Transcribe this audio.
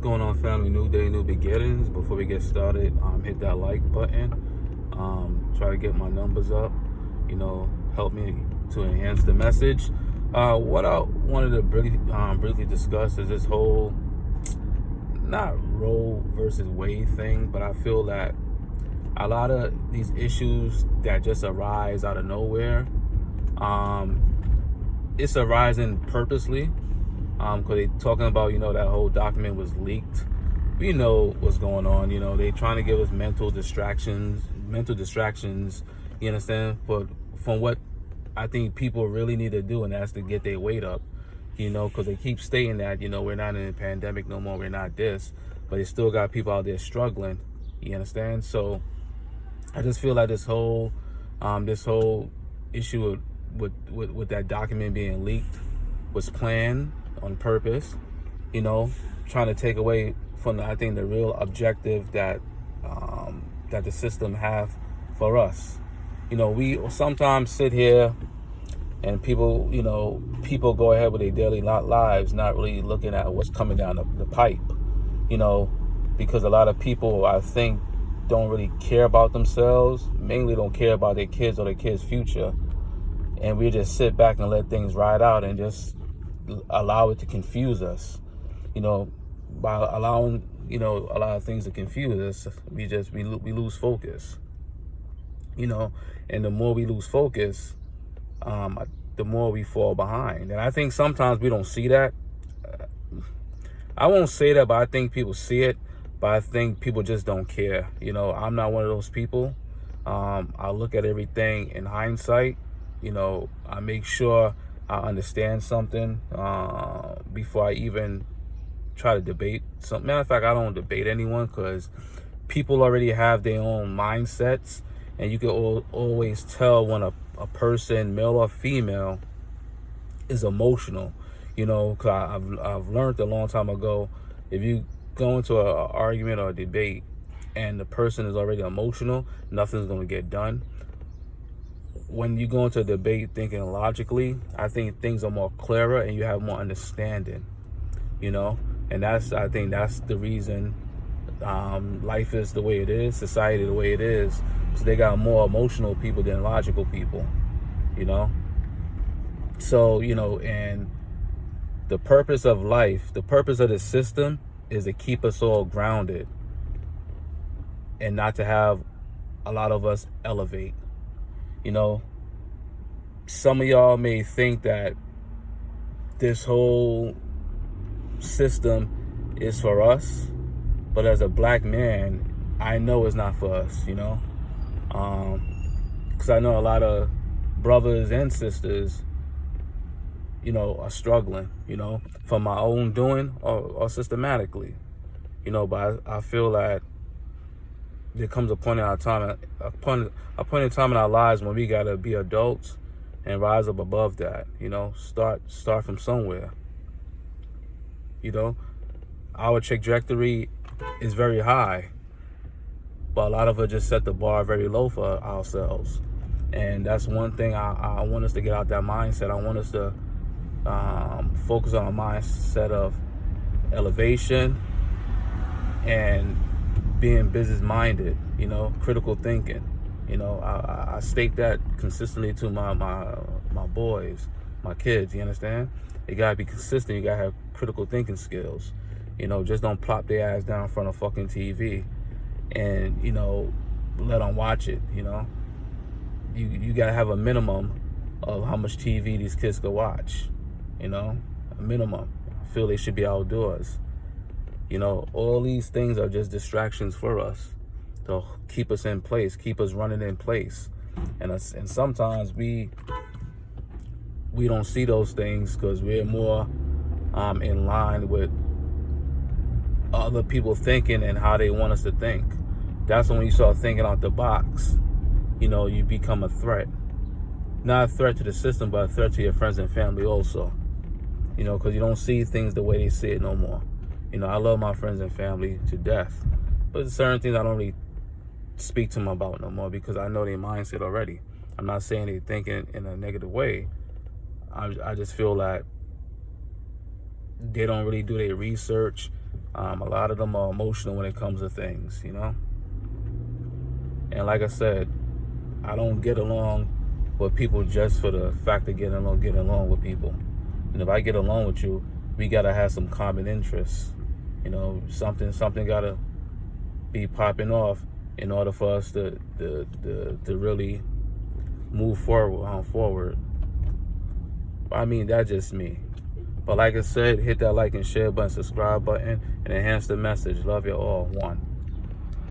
going on, family? New day, new beginnings. Before we get started, hit that like button. Try to get my numbers up. Help me to enhance the message. What I wanted to briefly discuss is this whole not Roe versus Wade thing, but I feel that a lot of these issues that just arise out of nowhere, it's arising purposely. Because they talking about, that whole document was leaked. We know what's going on. They trying to give us mental distractions, you understand? But from what I think people really need to do, and that's to get their weight up, because they keep stating that, we're not in a pandemic no more, we're not this, but they still got people out there struggling, you understand? So I just feel like this whole issue with that document being leaked was planned on purpose, trying to take away from the real objective that the system have for us. We sometimes sit here and people go ahead with their daily lives, not really looking at what's coming down the pipe, because a lot of people, I think, don't really care about themselves, mainly don't care about their kids or their kids' future. And we just sit back and let things ride out and just allow it to confuse us. By allowing a lot of things to confuse us, we lose focus. And the more we lose focus, the more we fall behind. And I think sometimes we don't see that. I won't say that, but I think people see it. But I think people just don't care. I'm not one of those people. I look at everything in hindsight. I make sure I understand something before I even try to debate something. Matter of fact, I don't debate anyone because people already have their own mindsets, and you can always tell when a person, male or female, is emotional. Because I've learned a long time ago, if you go into an argument or a debate and the person is already emotional, nothing's going to get done. When you go into a debate thinking logically, I think things are more clearer and you have more understanding, and I think that's the reason life is the way it is, society the way it is. So they got more emotional people than logical people, So, and the purpose of life, the purpose of the system is to keep us all grounded and not to have a lot of us elevate. Some of y'all may think that this whole system is for us, but as a black man, I know it's not for us, because I know a lot of brothers and sisters, are struggling, from my own doing or systematically, but I feel that there comes a point in time in our lives when we gotta be adults and rise up above that. Start from somewhere. Our trajectory is very high, but a lot of us just set the bar very low for ourselves, and that's one thing I want us to get out that mindset. I want us to focus on a mindset of elevation and being business minded, critical thinking. I state that consistently to my boys, my kids, you understand? You gotta be consistent, you gotta have critical thinking skills. Just don't plop their ass down in front of fucking TV and, let them watch it, You gotta have a minimum of how much TV these kids could watch, a minimum. I feel they should be outdoors. All these things are just distractions for us to keep us in place, keep us running in place. And sometimes we don't see those things because we're more in line with other people thinking and how they want us to think. That's when you start thinking out the box. You become a threat. Not a threat to the system, but a threat to your friends and family also. Because you don't see things the way they see it no more. I love my friends and family to death, but there's certain things I don't really speak to them about no more because I know their mindset already. I'm not saying they think in a negative way. I just feel like they don't really do their research A lot of them are emotional when it comes to things, you know. And like I said, I don't get along with people just for the fact of getting along with people. And if I get along with you, we gotta have some common interests. You know, something gotta be popping off in order for us to really move forward. I mean, that's just me. But like I said, hit that like and share button, subscribe button, and enhance the message. Love you all. One.